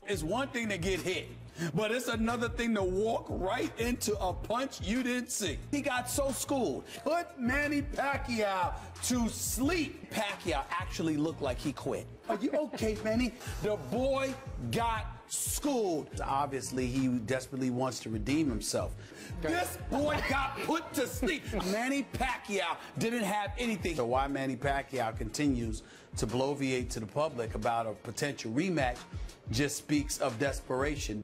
It's one thing to get hit, but it's another thing to walk right into a punch you didn't see. He got so schooled. Put Manny Pacquiao to sleep. Pacquiao actually looked like he quit. Are you okay, Manny? The boy got schooled. Obviously, he desperately wants to redeem himself. This boy got put to sleep. Manny Pacquiao didn't have anything. So why Manny Pacquiao continues to bloviate to the public about a potential rematch just speaks of desperation.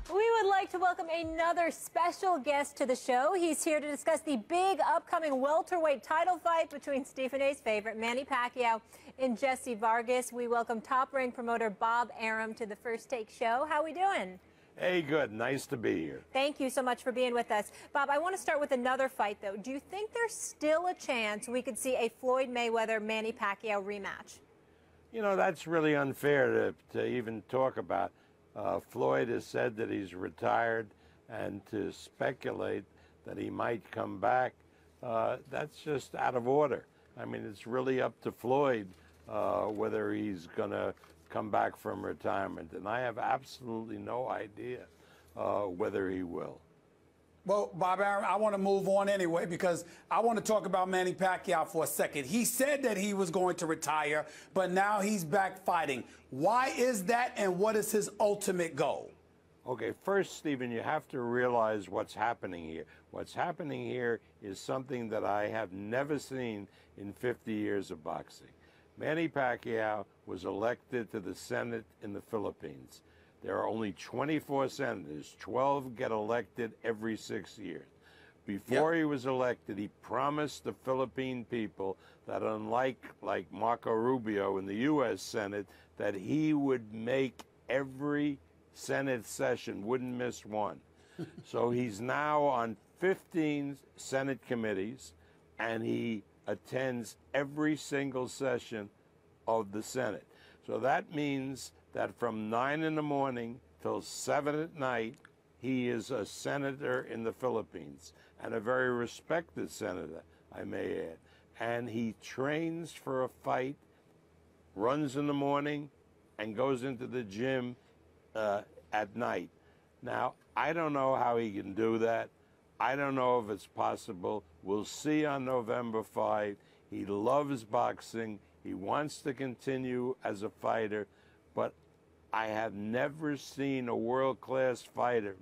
We would like to welcome another special guest to the show. He's here to discuss the big upcoming welterweight title fight between Stephen A's favorite Manny Pacquiao and Jesse Vargas. We welcome top-ranked promoter Bob Arum to the First Take show. How are we doing? Hey, good. Nice to be here. Thank you so much for being with us. Bob, I want to start with another fight, though. Do you think there's still a chance we could see a Floyd Mayweather-Manny Pacquiao rematch? You know, that's really unfair to even talk about. Floyd has said that he's retired, and to speculate that he might come back, that's just out of order. I mean, it's really up to Floyd whether he's going to come back from retirement, and I have absolutely no idea whether he will. Well, Bob Arum, I want to move on anyway because I want to talk about Manny Pacquiao for a second. He said that he was going to retire, but now he's back fighting. Why is that, and what is his ultimate goal? Okay, first, Stephen, you have to realize what's happening here. What's happening here is something that I have never seen in 50 years of boxing. Manny Pacquiao was elected to the Senate in the Philippines. There are only 24 senators. 12 get elected every 6 years. Before he was elected, he promised the Philippine people that unlike Marco Rubio in the U.S. Senate, that he would make every Senate session, wouldn't miss one. So he's now on 15 Senate committees, and he attends every single session of the Senate. So that means that from 9 in the morning till 7 at night, he is a senator in the Philippines, and a very respected senator, I may add. And he trains for a fight, runs in the morning, and goes into the gym at night. Now, I don't know how he can do that. I don't know if it's possible. We'll see on November 5. He loves boxing. He wants to continue as a fighter, but I have never seen a world-class fighter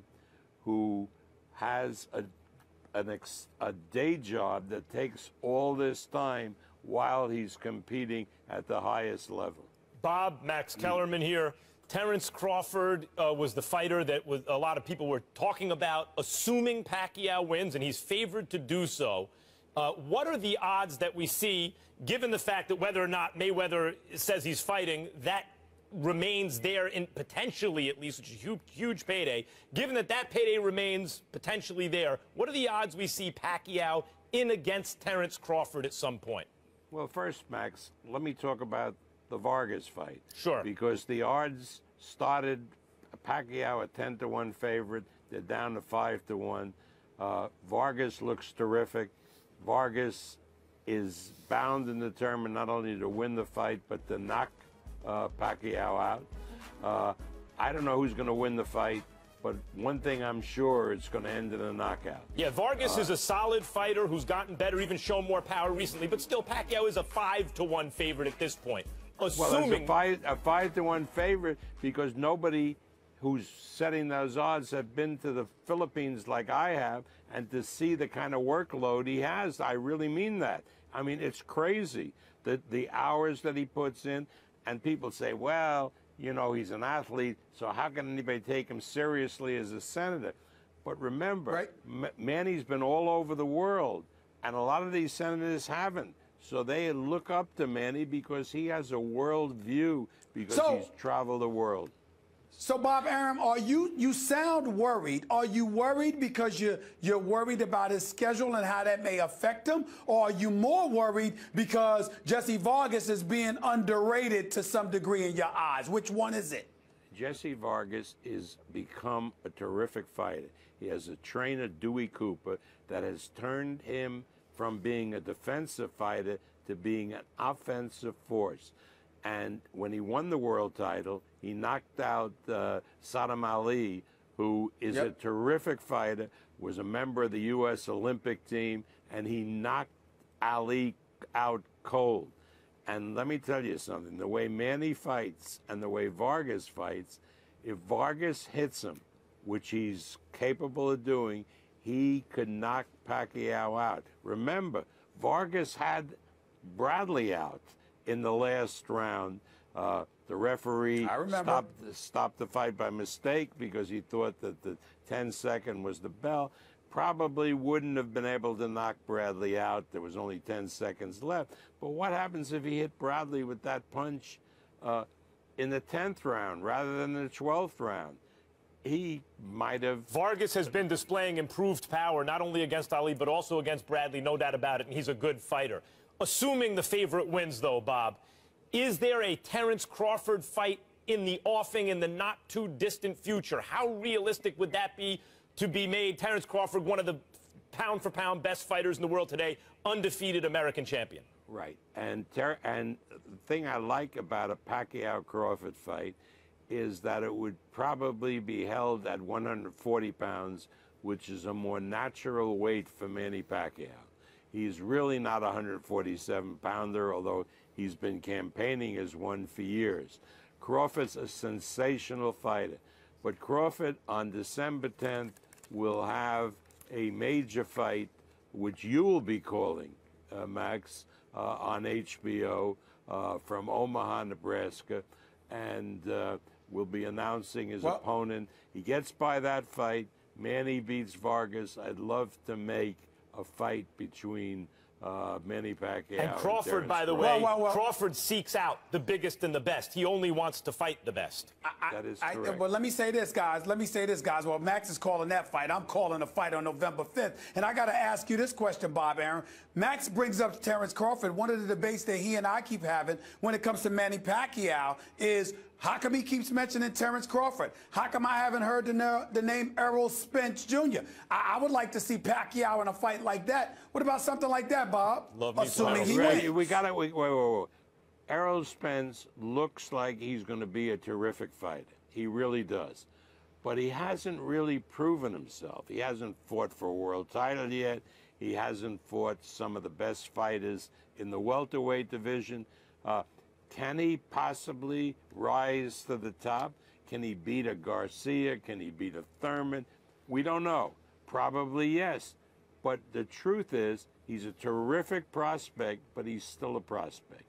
who has a day job that takes all this time while he's competing at the highest level. Bob, Max Kellerman here. Terence Crawford was the fighter that a lot of people were talking about, assuming Pacquiao wins, and he's favored to do so. What are the odds that we see, given the fact that whether or not Mayweather says he's fighting, that remains there in potentially at least, which is a huge payday. Given that that payday remains potentially there, what are the odds we see Pacquiao in against Terence Crawford at some point? Well, first, Max, let me talk about the Vargas fight. Sure. Because the odds started Pacquiao a 10-to-1 favorite. They're down to 5-to-1. Vargas looks terrific. Vargas is bound and determined not only to win the fight, but to knock Pacquiao out. I don't know who's going to win the fight, but one thing I'm sure, it's going to end in a knockout. Yeah, Vargas is a solid fighter who's gotten better, even shown more power recently, but still Pacquiao is a 5-to-1 favorite at this point. Assuming... Well, it's a 5-to-1 favorite because nobody who's setting those odds have been to the Philippines like I have, and to see the kind of workload he has, I really mean that. I mean, it's crazy, the hours that he puts in. And people say, well, you know, he's an athlete, so how can anybody take him seriously as a senator? But remember, Manny's been all over the world, and a lot of these senators haven't. So they look up to Manny because he has a world view, because he's traveled the world. So, Bob Arum, you sound worried. Are you worried because you're worried about his schedule and how that may affect him? Or are you more worried because Jesse Vargas is being underrated to some degree in your eyes? Which one is it? Jesse Vargas has become a terrific fighter. He has a trainer, Dewey Cooper, that has turned him from being a defensive fighter to being an offensive force. And when he won the world title, he knocked out Saddam Ali, who is a terrific fighter, was a member of the U.S. Olympic team, and he knocked Ali out cold. And let me tell you something, the way Manny fights and the way Vargas fights, if Vargas hits him, which he's capable of doing, he could knock Pacquiao out. Remember, Vargas had Bradley out in the last round. The referee stopped the fight by mistake because he thought that the 10-second was the bell. Probably wouldn't have been able to knock Bradley out. There was only 10 seconds left. But what happens if he hit Bradley with that punch in the 10th round rather than the 12th round? He might have. Vargas has been displaying improved power, not only against Ali, but also against Bradley, no doubt about it, and he's a good fighter. Assuming the favorite wins, though, Bob, is there a Terence Crawford fight in the offing in the not-too-distant future? How realistic would that be to be made? Terence Crawford, one of the pound-for-pound best fighters in the world today, undefeated American champion. Right. And the thing I like about a Pacquiao-Crawford fight is that it would probably be held at 140 pounds, which is a more natural weight for Manny Pacquiao. He's really not a 147-pounder, although he's been campaigning as one for years. Crawford's a sensational fighter. But Crawford, on December 10th, will have a major fight, which you will be calling, Max, on HBO from Omaha, Nebraska. And will be announcing his opponent. He gets by that fight. Manny beats Vargas. I'd love to make a fight between Manny Pacquiao and Crawford, by the way, Crawford seeks out the biggest and the best. He only wants to fight the best. That is correct. But let me say this, guys. Well, Max is calling that fight. I'm calling a fight on November 5th. And I got to ask you this question, Bob Arum. Max brings up Terence Crawford. One of the debates that he and I keep having when it comes to Manny Pacquiao is, how come he keeps mentioning Terence Crawford? How come I haven't heard the name Errol Spence Jr.? I would like to see Pacquiao in a fight like that. What about something like that, Bob? Assuming he wins. We got to wait. Errol Spence looks like he's going to be a terrific fighter. He really does. But he hasn't really proven himself. He hasn't fought for a world title yet. He hasn't fought some of the best fighters in the welterweight division. Can he possibly rise to the top? Can he beat a Garcia? Can he beat a Thurman? We don't know. Probably yes. But the truth is, he's a terrific prospect, but he's still a prospect.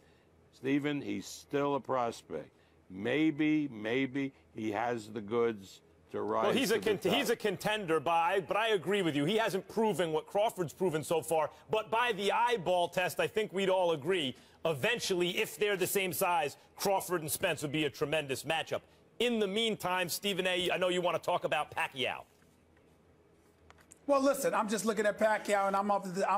Stephen, he's still a prospect. Maybe he has the goods to rise. Well, he's a contender, but I agree with you. He hasn't proven what Crawford's proven so far. But by the eyeball test, I think we'd all agree, eventually, if they're the same size, Crawford and Spence would be a tremendous matchup. In the meantime, Stephen A., I know you want to talk about Pacquiao. Well, listen, I'm just looking at Pacquiao, and I'm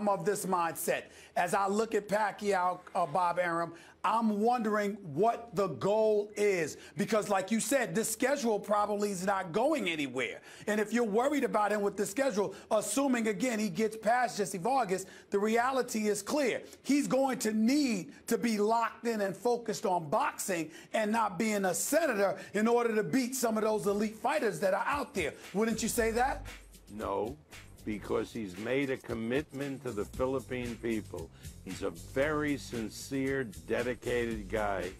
of this mindset. As I look at Pacquiao, Bob Arum, I'm wondering what the goal is. Because, like you said, this schedule probably is not going anywhere. And if you're worried about him with the schedule, assuming, again, he gets past Jesse Vargas, the reality is clear. He's going to need to be locked in and focused on boxing and not being a senator in order to beat some of those elite fighters that are out there. Wouldn't you say that? No, because he's made a commitment to the Philippine people. He's a very sincere, dedicated guy,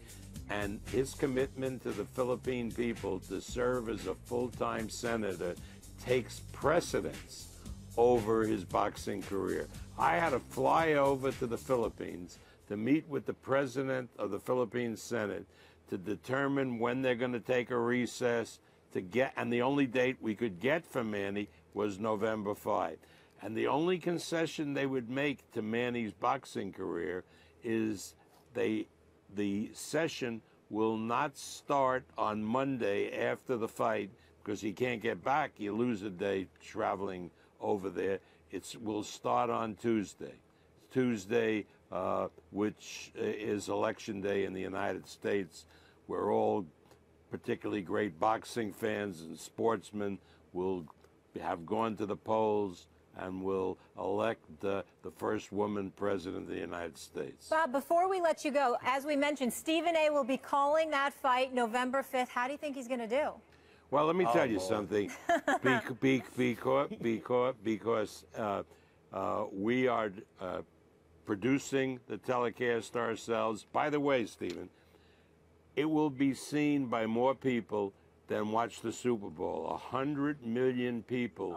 and his commitment to the Philippine people to serve as a full-time senator takes precedence over his boxing career. I had to fly over to the Philippines to meet with the president of the Philippine Senate to determine when they're going to take a recess and the only date we could get from Manny was November 5. And the only concession they would make to Manny's boxing career is the session will not start on Monday after the fight because he can't get back. You lose a day traveling over there. It will start on Tuesday. Tuesday, which is Election Day in the United States. We're all particularly great boxing fans and sportsmen will have gone to the polls and will elect the first woman president of the United States. Bob, before we let you go, as we mentioned, Stephen A. will be calling that fight November 5th. How do you think he's going to do? Well, let me tell you something. Because we are producing the telecast ourselves. By the way, Stephen, it will be seen by more people than watch the Super Bowl. 100 million people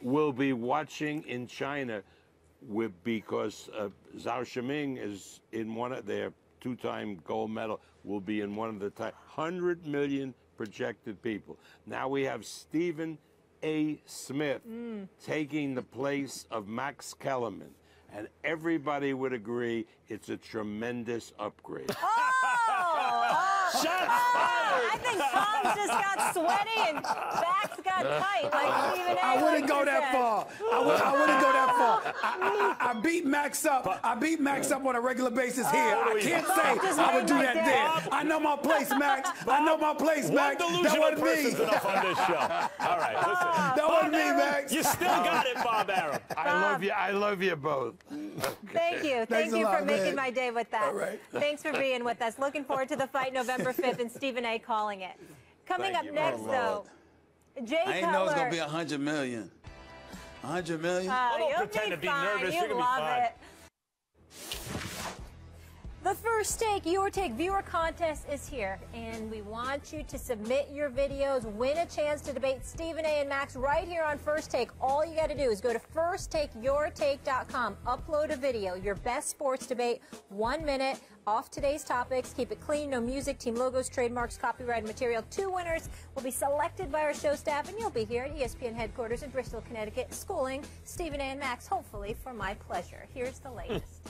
will be watching in China because Zhao Shiming is in one of their two-time gold medal, will be in one of the 100 million projected people. Now we have Stephen A. Smith taking the place of Max Kellerman, and everybody would agree it's a tremendous upgrade. I think Tom just got sweaty and backs got tight like Stephen A. I wouldn't go that far. I wouldn't go that far. I beat Max up. I beat Max up on a regular basis here. I can't say I would do that there. I know my place, Max. I know my place, Max. That wasn't me. Enough on this show. All right, listen. That wasn't me, Max. You still got it, Bob Arum. I love you both. Thank you. Thank you for making my day with that. All right. Thanks for being with us. Looking forward to the fight November 5th and Stephen A. calling it. Coming up next, though, Jay I ain't know it's going to be 100 million. 100 million? Don't pretend to be nervous. You're going to be fine. The First Take, Your Take viewer contest is here, and we want you to submit your videos, win a chance to debate Stephen A. and Max right here on First Take. All you got to do is go to firsttakeyourtake.com, upload a video, your best sports debate, 1 minute, off today's topics, keep it clean, no music, team logos, trademarks, copyrighted material. 2 winners will be selected by our show staff, and you'll be here at ESPN headquarters in Bristol, Connecticut, schooling Stephen A. and Max, hopefully for my pleasure. Here's the latest.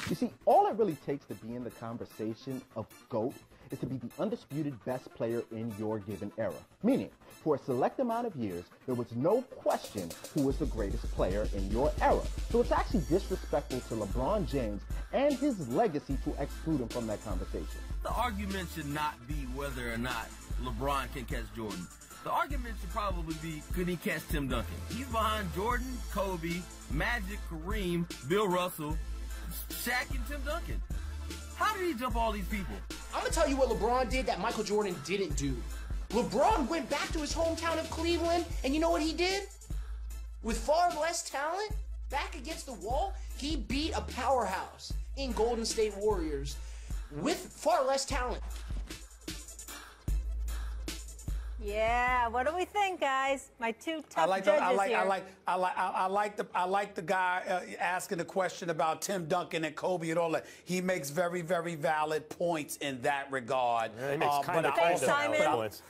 You see, all it really takes to be in the conversation of GOAT is to be the undisputed best player in your given era. Meaning, for a select amount of years, there was no question who was the greatest player in your era. So it's actually disrespectful to LeBron James and his legacy to exclude him from that conversation. The argument should not be whether or not LeBron can catch Jordan. The argument should probably be, could he catch Tim Duncan? He's behind Jordan, Kobe, Magic, Kareem, Bill Russell, Shaq, and Tim Duncan. How did he jump all these people? I'm going to tell you what LeBron did that Michael Jordan didn't do. LeBron went back to his hometown of Cleveland, and you know what he did? With far less talent, back against the wall, he beat a powerhouse in Golden State Warriors with far less talent. Yeah, what do we think, guys? My two tough judges here. I like the guy asking the question about Tim Duncan and Kobe and all that. He makes very, very valid points in that regard. Yeah, he makes kind of valid points.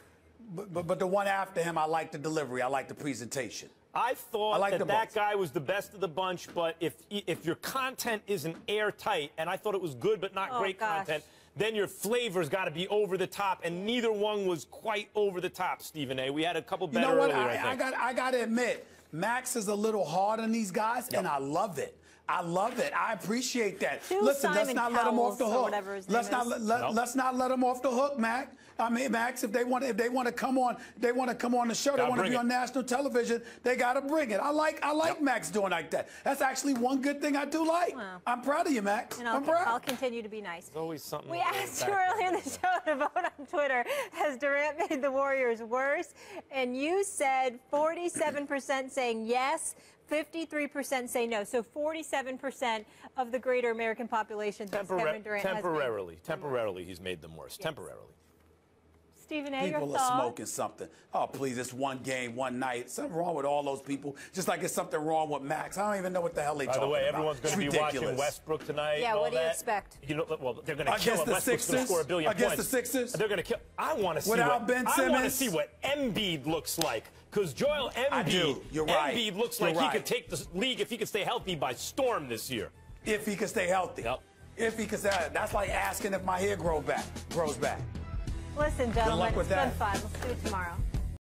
But the one after him, I like the delivery. I like the presentation. I thought that guy was the best of the bunch, but if your content isn't airtight, and I thought it was good but not great content, then your flavor's got to be over the top, and neither one was quite over the top, Stephen A. We had a couple better earlier, I think. I got to admit, Max is a little hard on these guys, and I love it. I love it. I appreciate that. Listen, let's not let him off the hook. Let's not let him off the hook, Max. I mean, Max, if they want to come on, the show. They want to be on national television. They got to bring it. I like Max doing like that. That's actually one good thing I do like. Wow. I'm proud of you, Max. And I'm proud. I'll continue to be nice. There's always something. We asked you earlier in the show to vote on Twitter. Has Durant made the Warriors worse? And you said 47% saying yes. 53% say no. So 47% of the greater American population thinks Kevin Durant temporarily he's made them worse. Yes. Temporarily. Stephen A., your thoughts? People are smoking something. Oh, please, it's one game, one night. Something wrong with all those people, just like it's something wrong with Max. I don't even know what the hell they talking about. By the way, everyone's going to be watching Westbrook tonight. Yeah, what do you expect? You know, well, they're going to kill him. Westbrook's going to score 1 billion points. Against the Sixers? They're going to kill. I want to see I want to see what Embiid looks like. Because Joel Embiid looks like he could take the league, if he could stay healthy, by storm this year. If he could stay healthy. Yep. If he could stay, that's like asking if my hair grows back. Listen, gentlemen, it's been fun. We'll see you tomorrow.